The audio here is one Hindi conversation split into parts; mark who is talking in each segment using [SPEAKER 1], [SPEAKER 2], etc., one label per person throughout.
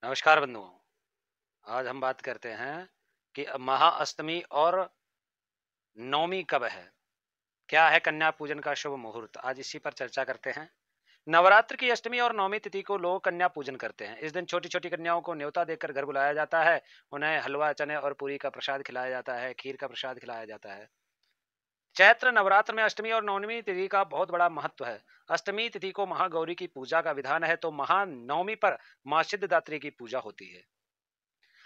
[SPEAKER 1] नमस्कार बंधुओं। आज हम बात करते हैं कि महाअष्टमी और नवमी कब है। क्या है कन्या पूजन का शुभ मुहूर्त, आज इसी पर चर्चा करते हैं। नवरात्र की अष्टमी और नवमी तिथि को लोग कन्या पूजन करते हैं। इस दिन छोटी छोटी कन्याओं को न्योता देकर घर बुलाया जाता है। उन्हें हलवा, चने और पूरी का प्रसाद खिलाया जाता है, खीर का प्रसाद खिलाया जाता है। चैत्र नवरात्र में अष्टमी और नवमी तिथि का बहुत बड़ा महत्व है। अष्टमी तिथि को महागौरी की पूजा का विधान है, तो महानवमी पर मां सिद्धिदात्री की पूजा होती है।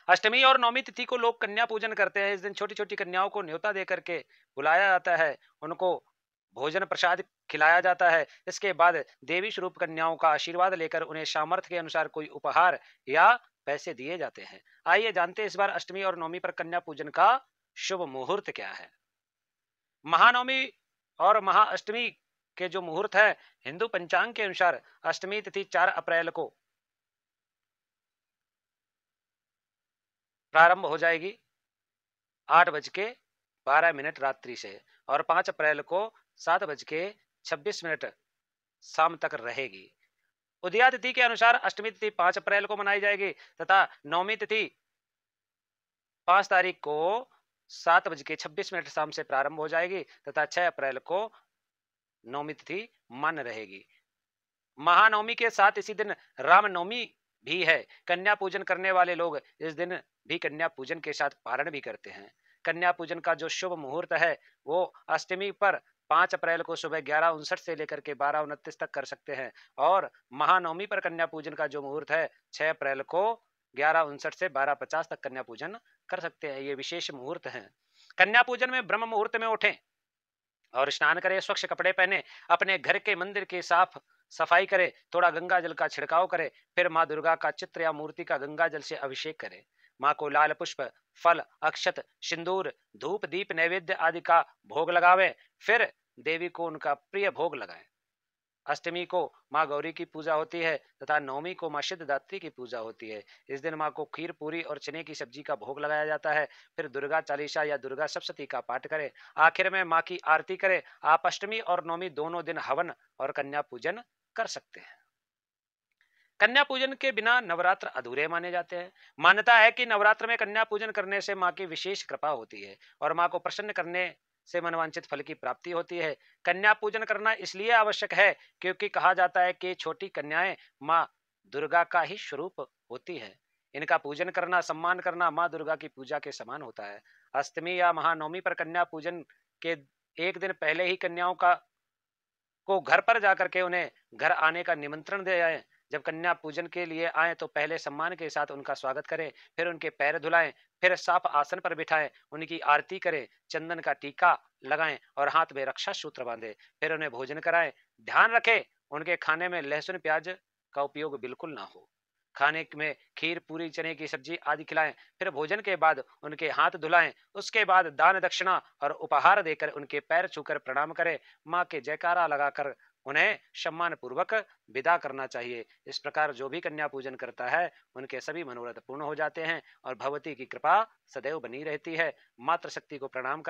[SPEAKER 1] अष्टमी और नवमी तिथि को लोग कन्या पूजन करते हैं। इस दिन छोटी छोटी कन्याओं को न्योता दे करके बुलाया जाता है, उनको भोजन प्रसाद खिलाया जाता है। इसके बाद देवी स्वरूप कन्याओं का आशीर्वाद लेकर उन्हें सामर्थ्य के अनुसार कोई उपहार या पैसे दिए जाते हैं। आइए जानते हैं इस बार अष्टमी और नवमी पर कन्या पूजन का शुभ मुहूर्त क्या है। महानवमी और महाअष्टमी के जो मुहूर्त है, हिंदू पंचांग के अनुसार अष्टमी तिथि 4 अप्रैल को प्रारंभ हो जाएगी 8:12 रात्रि से, और 5 अप्रैल को 7:26 शाम तक रहेगी। उदया तिथि के अनुसार अष्टमी तिथि 5 अप्रैल को मनाई जाएगी तथा नवमी तिथि 5 तारीख को 7:26 शाम से प्रारंभ हो जाएगी तथा 6 अप्रैल को नवमी तिथि मान्य रहेगी। महानवमी के साथ इसी दिन रामनवमी भी है। कन्या पूजन करने वाले लोग इस दिन भी कन्या पूजन के साथ पारण भी करते हैं। कन्या पूजन का जो शुभ मुहूर्त है वो अष्टमी पर 5 अप्रैल को सुबह 11:59 से लेकर के 12:29 तक कर सकते हैं, और महानवमी पर कन्या पूजन का जो मुहूर्त है 6 अप्रैल को 11:59 से 12:50 तक कन्या पूजन कर सकते हैं। ये विशेष मुहूर्त हैं। कन्या पूजन में ब्रह्म मुहूर्त में उठें और स्नान करें, स्वच्छ कपड़े पहने, अपने घर के मंदिर की साफ सफाई करें, थोड़ा गंगा जल का छिड़काव करें, फिर माँ दुर्गा का चित्र या मूर्ति का गंगा जल से अभिषेक करें। माँ को लाल पुष्प, फल, अक्षत, सिंदूर, धूप, दीप, नैवेद्य आदि का भोग लगावें। फिर देवी को उनका प्रिय भोग लगाएं। अष्टमी को माँ गौरी की पूजा होती है तथा नवमी को माँ सिद्धिदात्री की पूजा होती है। इस दिन माँ को खीर, पूरी और चने की सब्जी का भोग लगाया जाता है। फिर दुर्गा चालीसा या दुर्गा सप्तशती का पाठ करें। आखिर में माँ की आरती करें। आप अष्टमी और नवमी दोनों दिन हवन और कन्या पूजन कर सकते हैं। कन्या पूजन के बिना नवरात्र अधूरे माने जाते हैं। मान्यता है कि नवरात्र में कन्या पूजन करने से माँ की विशेष कृपा होती है और माँ को प्रसन्न करने से मनवांछित फल की प्राप्ति होती है। कन्या पूजन करना इसलिए आवश्यक है क्योंकि कहा जाता है कि छोटी कन्याएं माँ दुर्गा का ही स्वरूप होती है। इनका पूजन करना, सम्मान करना माँ दुर्गा की पूजा के समान होता है। अष्टमी या महानवमी पर कन्या पूजन के एक दिन पहले ही कन्याओं को घर पर जाकर के उन्हें घर आने का निमंत्रण दे आए। जब कन्या पूजन के लिए आए तो पहले सम्मान के साथ उनका स्वागत करें, फिर उनके पैर धुलाएं, फिर साफ आसन पर बिठाएं, उनकी आरती करें, चंदन का टीका लगाएं और हाथ में रक्षा सूत्र बांधें। फिर उन्हें भोजन कराएं। ध्यान रखें, उनके खाने में लहसुन प्याज का उपयोग बिल्कुल ना हो। खाने में खीर, पूरी, चने की सब्जी आदि खिलाएं। फिर भोजन के बाद उनके हाथ धुलाएं। उसके बाद दान दक्षिणा और उपहार देकर उनके पैर छूकर प्रणाम करें। माँ के जयकारा लगाकर उन्हें सम्मान पूर्वक विदा करना चाहिए। इस प्रकार जो भी कन्या पूजन करता है उनके सभी मनोरथ पूर्ण हो जाते हैं और भगवती की कृपा सदैव बनी रहती है। मातृ शक्ति को प्रणाम कर